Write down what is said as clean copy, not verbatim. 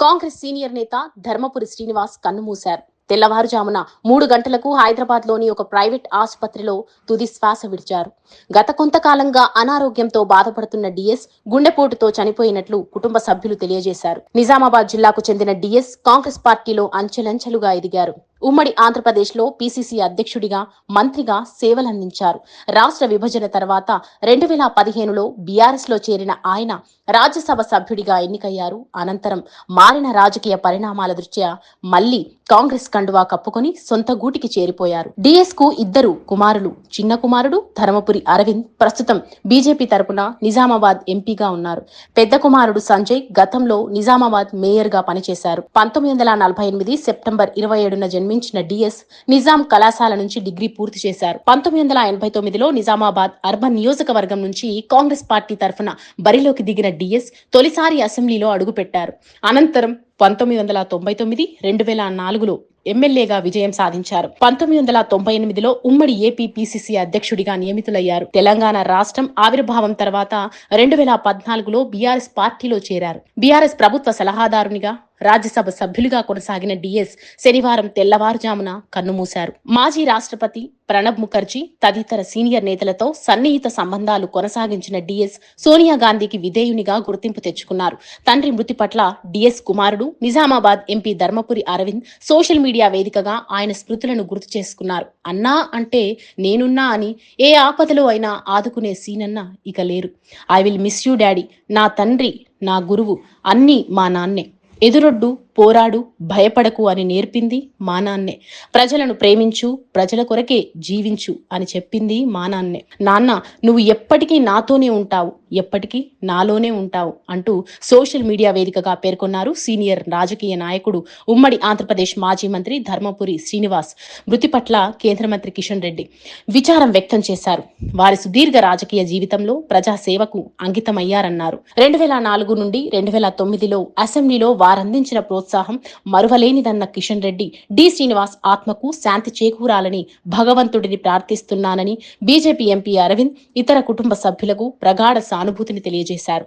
Congress senior నేత ధర్మపురి శ్రీనివాస్ కన్నుమూశారు. తెల్లవారుజామున 3 గంటలకు హైదరాబాద్లోని ఒక ప్రైవేట్ ఆసుపత్రిలో తుది శ్వాస విడిచారు. గత కొంతకాలంగా అనారోగ్యంతో బాధపడుతున్న డిఎస్ గుండెపోటుతో చనిపోయినట్లు కుటుంబ సభ్యులు తెలియజేశారు. నిజామాబాద్ జిల్లాకు చెందిన డిఎస్ కాంగ్రెస్ పార్టీలో అంచెలంచెలుగా ఎదిగారు. ఉమ్మడి ఆంధ్రప్రదేశ్లో పీసీసీ అధ్యక్షుడిగా, మంత్రిగా సేవలందించారు. రాష్ట్ర విభజన తర్వాత 2015లో బీఆర్ఎస్లో చేరిన ఆయన రాజ్యసభ సభ్యుడిగా ఎన్నికయ్యారు. అనంతరం మారిన రాజకీయ పరిణామాల దృష్ట్యా మళ్లీ కాంగ్రెస్ కండువా కప్పుకొని సొంత గూటికి చేరిపోయారు. డిఎస్ కు ఇద్దరు కుమారులు. చిన్న కుమారుడు ధర్మపురి అరవింద్ ప్రస్తుతం బీజేపీ తరపున నిజామాబాద్ ఎంపీగా ఉన్నారు. పెద్ద కుమారుడు సంజయ్ గతంలో నిజామాబాద్ మేయర్ గా పనిచేశారు. 1948 సెప్టెంబర్ 27న జన్మించిన డిఎస్ నిజాం కళాశాల నుంచి డిగ్రీ పూర్తి చేశారు. 1989లో నిజామాబాద్ అర్బన్ నియోజకవర్గం నుంచి కాంగ్రెస్ పార్టీ తరఫున బరిలోకి దిగిన డిఎస్ తొలిసారి అసెంబ్లీలో అడుగుపెట్టారు. అనంతరం 1999, 2004లో ఎమ్మెల్యేగా విజయం సాధించారు. 1998లో ఉమ్మడి ఏపీ పీసీసీ అధ్యక్షుడిగా నియమితులయ్యారు. తెలంగాణ రాష్ట్రం ఆవిర్భావం తర్వాత 2014లో బీఆర్ఎస్ పార్టీలో చేరారు. బీఆర్ఎస్ ప్రభుత్వ సలహాదారునిగా, రాజ్యసభ సభ్యులుగా కొనసాగిన డిఎస్ శనివారం తెల్లవారుజామున కన్నుమూశారు. మాజీ రాష్ట్రపతి ప్రణబ్ ముఖర్జీ తదితర సీనియర్ నేతలతో సన్నిహిత సంబంధాలు కొనసాగించిన డిఎస్ సోనియా గాంధీకి విధేయునిగా గుర్తింపు తెచ్చుకున్నారు. తండ్రి మృతి పట్ల డిఎస్ కుమారుడు Nizamabad MP Dharmapuri Arvind social media వేదికగా ఆయన స్మృతులను గుర్తు చేసుకున్నారు. అన్నా అంటే నేనున్నా అని, ఏ ఆపదలో అయినా ఆదుకునే సీనన్న ఇక లేరు. I will miss you daddy. నా తండ్రి, నా గురువు అన్నీ మా నాన్నే. ఎదురొడ్డు, పోరాడు, భయపడకు అని నేర్పింది మా నాన్నే. ప్రజలను ప్రేమించు, ప్రజల కొరకే జీవించు అని చెప్పింది మా నాన్నే. నాన్న, నువ్వు ఎప్పటికీ నాతోనే ఉంటావు, ఎప్పటికీ నాలోనే ఉంటావు అంటూ సోషల్ మీడియా వేదికగా పేర్కొన్నారు సీనియర్ రాజకీయ నాయకుడు, ఉమ్మడి ఆంధ్రప్రదేశ్ మాజీ మంత్రి ధర్మపురి శ్రీనివాస్. మృతి పట్ల కేంద్ర మంత్రి కిషన్ రెడ్డి విచారం వ్యక్తం చేశారు. వారి సుదీర్ఘ రాజకీయ జీవితంలో ప్రజాసేవకు అంకితమయ్యారన్నారు. 2004 నుండి 2009లో అసెంబ్లీలో వారందించిన ప్రోత్సాహం మరువలేనిదన్న కిషన్ రెడ్డి డి శ్రీనివాస్ ఆత్మకు శాంతి చేకూరాలని భగవంతుడిని ప్రార్థిస్తున్నానని బీజేపీ ఎంపీ అరవింద్ ఇతర కుటుంబ సభ్యులకు ప్రగాఢ సానుభూతిని తెలియజేశారు.